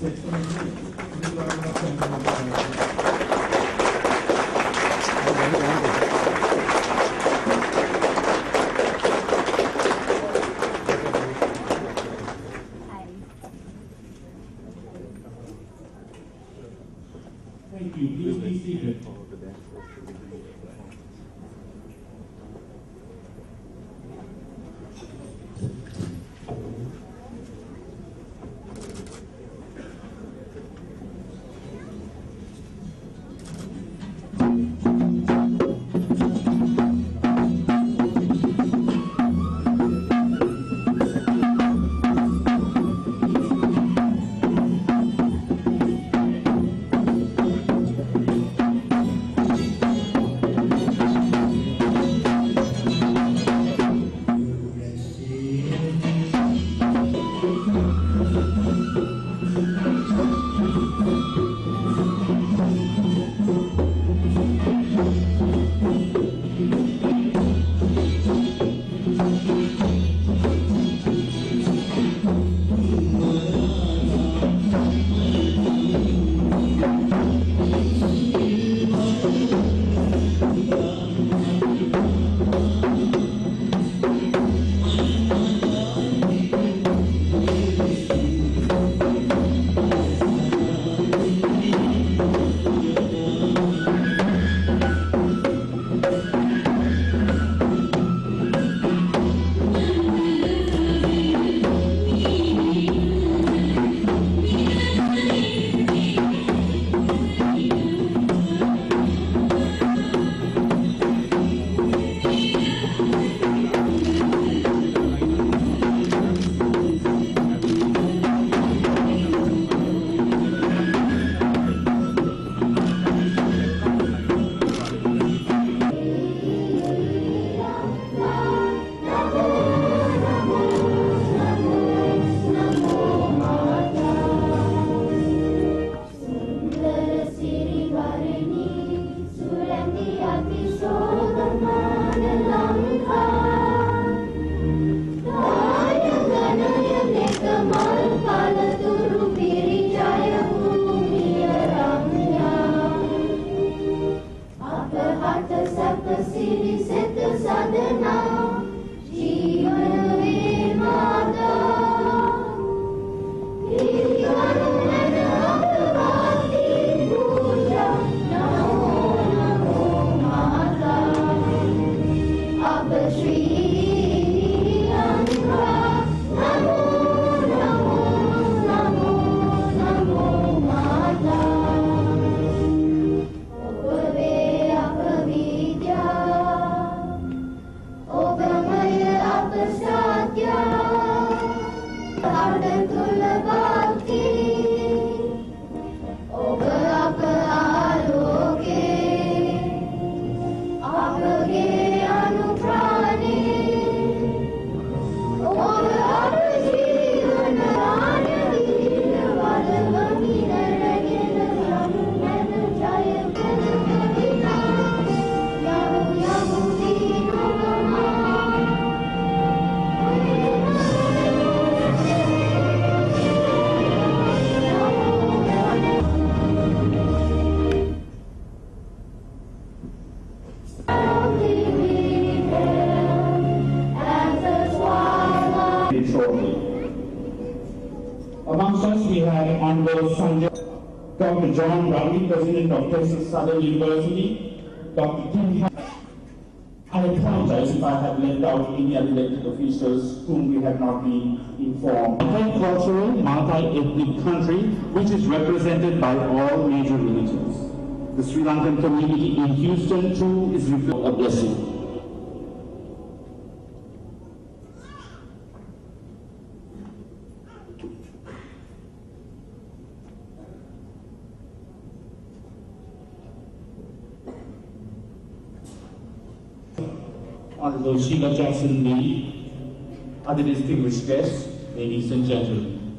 Thank you. Please be seated. Amongst us, we have Honorable Sanjay, Dr. John Brownie, President of Texas Southern University, Dr. Tim. I apologize if I have left out any other elected officials whom we have not been informed. A cultural, multi-ethnic country which is represented by all major religions. The Sri Lankan community in Houston too is reflecting a blessing. Honorable Sheila Jackson Lee, other distinguished guests, ladies and gentlemen.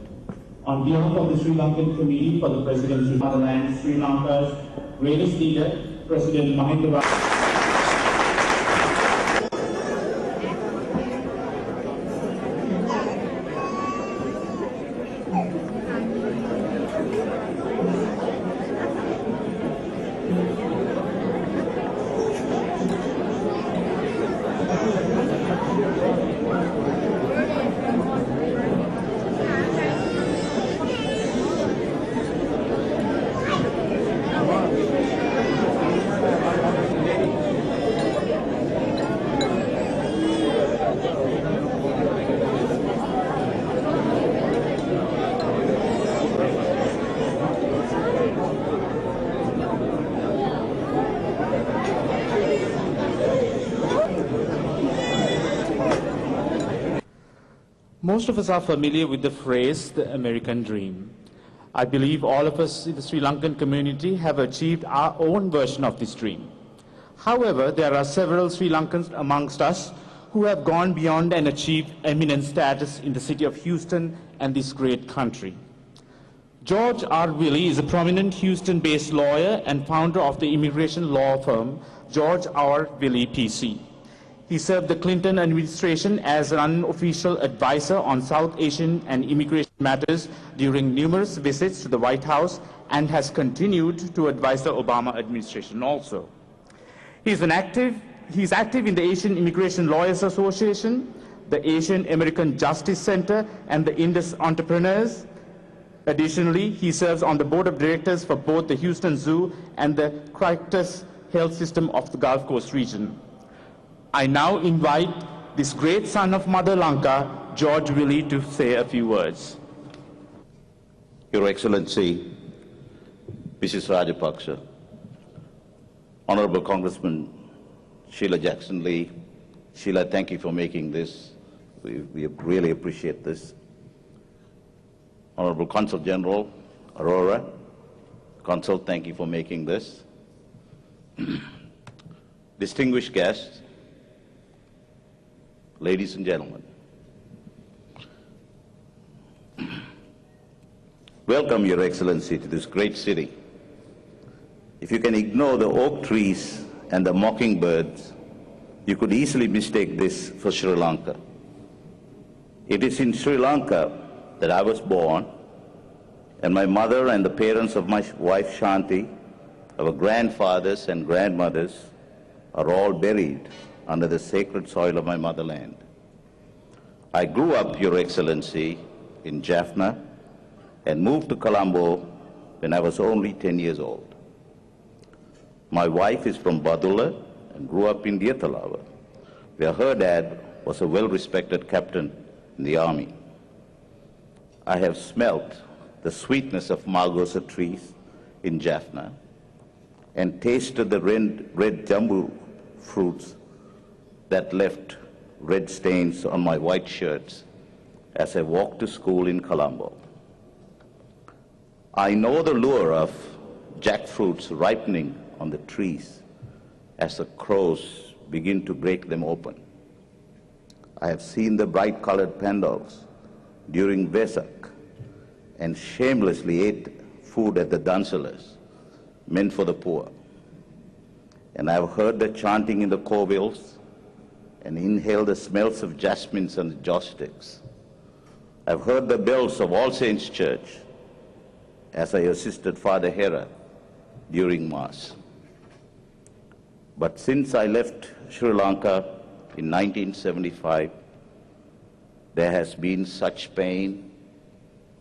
On behalf of the Sri Lankan Committee for the Presidency of Motherland, Sri Lanka's greatest leader, President Mahinda Most of us are familiar with the phrase, the American dream. I believe all of us in the Sri Lankan community have achieved our own version of this dream. However, there are several Sri Lankans amongst us who have gone beyond and achieved eminent status in the city of Houston and this great country. George R. Willey is a prominent Houston-based lawyer and founder of the immigration law firm George R. Willey PC. He served the Clinton administration as an unofficial advisor on South Asian and immigration matters during numerous visits to the White House and has continued to advise the Obama administration also. He's active in the Asian Immigration Lawyers Association, the Asian American Justice Center, and the Indus Entrepreneurs. Additionally, he serves on the board of directors for both the Houston Zoo and the Crichton Health System of the Gulf Coast region. I now invite this great son of Mother Lanka, George Willey, to say a few words. Your Excellency, Mrs. Rajapaksha, Honorable Congressman Sheila Jackson-Lee, Sheila, thank you for making this. We really appreciate this. Honorable Consul General Aurora, Consul, thank you for making this. Distinguished guests, ladies and gentlemen, welcome, Your Excellency, to this great city. If you can ignore the oak trees and the mockingbirds, you could easily mistake this for Sri Lanka. It is in Sri Lanka that I was born, and my mother and the parents of my wife Shanti, our grandfathers and grandmothers, are all buried under the sacred soil of my motherland. I grew up, Your Excellency, in Jaffna and moved to Colombo when I was only 10 years old. My wife is from Badulla and grew up in Diatalava, where her dad was a well-respected captain in the army. I have smelt the sweetness of margosa trees in Jaffna and tasted the red jambu fruits that left red stains on my white shirts as I walked to school in Colombo. I know the lure of jackfruits ripening on the trees as the crows begin to break them open. I have seen the bright-colored pandals during Vesak and shamelessly ate food at the dansalas meant for the poor. And I have heard the chanting in the corvils and inhaled the smells of jasmines and joss sticks. I've heard the bells of All Saints Church as I assisted Father Hera during Mass. But since I left Sri Lanka in 1975, there has been such pain,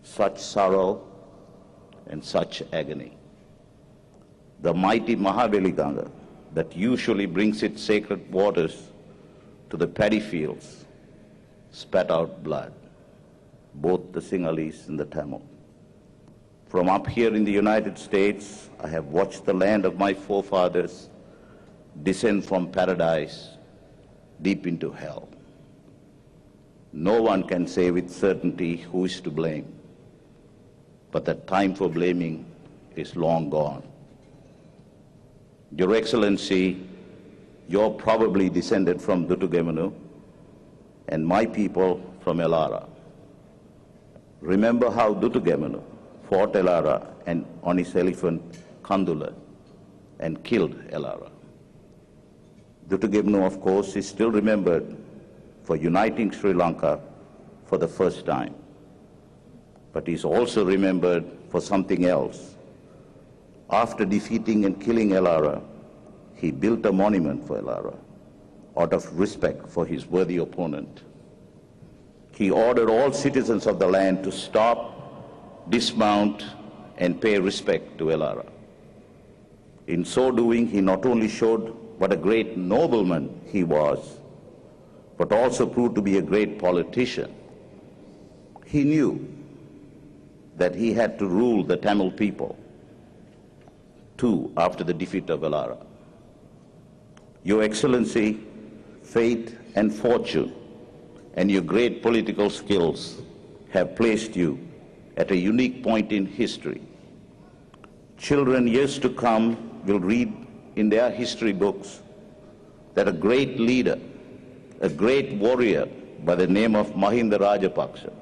such sorrow, and such agony. The mighty Mahaveli Ganga that usually brings its sacred waters to the paddy fields spat out blood, both the Sinhalese and the Tamil. From up here in the United States, I have watched the land of my forefathers descend from paradise deep into hell. No one can say with certainty who is to blame, but the time for blaming is long gone. Your Excellency, you're probably descended from Dutugemunu, and my people from Elara. Remember how Dutugemunu fought Elara and on his elephant Kandula and killed Elara. Dutugemunu, of course, is still remembered for uniting Sri Lanka for the first time. But he's also remembered for something else. After defeating and killing Elara, he built a monument for Elara out of respect for his worthy opponent. He ordered all citizens of the land to stop, dismount, and pay respect to Elara. In so doing, he not only showed what a great nobleman he was, but also proved to be a great politician. He knew that he had to rule the Tamil people, too, after the defeat of Elara. Your Excellency, fate and fortune and your great political skills have placed you at a unique point in history. Children years to come will read in their history books that a great leader, a great warrior by the name of Mahinda Rajapaksha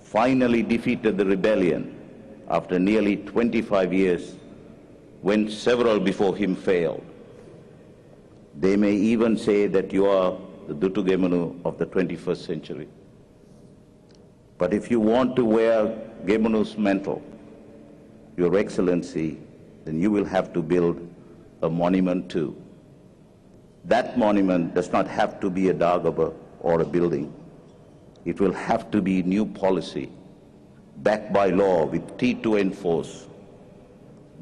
finally defeated the rebellion after nearly 25 years when several before him failed. They may even say that you are the Dutu Gemunu of the 21st century. But if you want to wear Gemunu's mantle, Your Excellency, then you will have to build a monument too. That monument does not have to be a Dagobah or a building. It will have to be new policy, backed by law with teeth to enforce.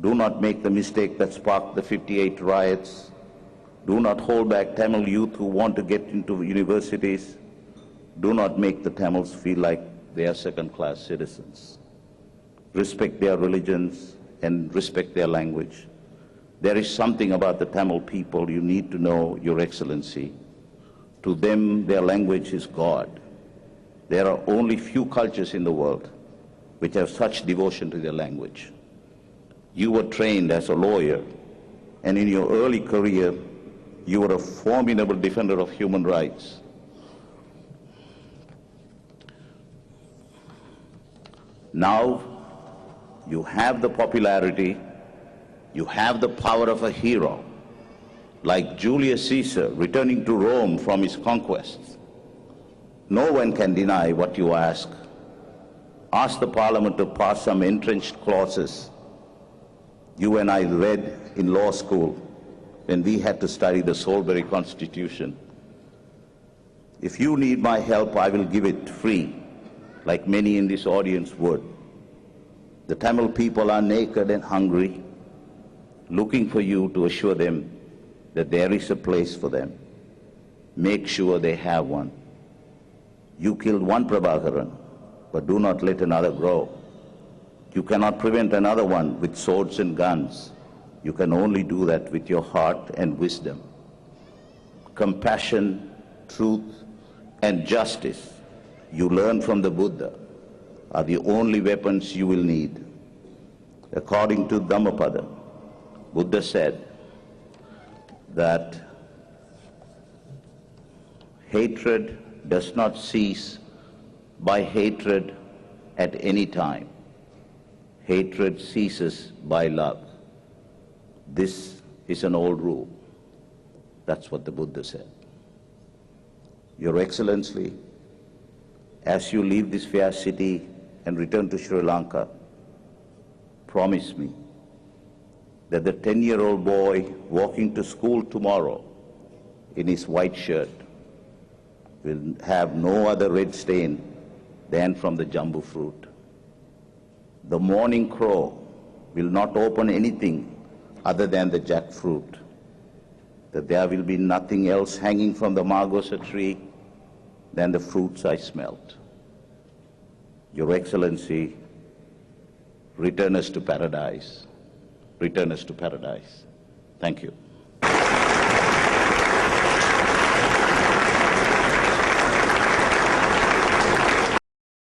Do not make the mistake that sparked the 58 riots. Do not hold back Tamil youth who want to get into universities. Do not make the Tamils feel like they are second-class citizens. Respect their religions and respect their language. There is something about the Tamil people you need to know, Your Excellency. To them, their language is God. There are only few cultures in the world which have such devotion to their language. You were trained as a lawyer, and in your early career, you were a formidable defender of human rights. Now, you have the popularity, you have the power of a hero, like Julius Caesar returning to Rome from his conquests. No one can deny what you ask. Ask the Parliament to pass some entrenched clauses you and I read in law school when we had to study the Salisbury Constitution. If you need my help, I will give it free, like many in this audience would. The Tamil people are naked and hungry, looking for you to assure them that there is a place for them. Make sure they have one. You killed one Prabhakaran, but do not let another grow. You cannot prevent another one with swords and guns. You can only do that with your heart and wisdom. Compassion, truth, and justice you learn from the Buddha are the only weapons you will need. According to Dhammapada, Buddha said that hatred does not cease by hatred at any time. Hatred ceases by love. This is an old rule. That's what the Buddha said. Your Excellency, as you leave this fair city and return to Sri Lanka, promise me that the 10-year-old boy walking to school tomorrow in his white shirt will have no other red stain than from the jambu fruit. The morning crow will not open anything other than the jackfruit. That there will be nothing else hanging from the margosa tree than the fruits I smelt. Your Excellency, return us to paradise. Return us to paradise. Thank you.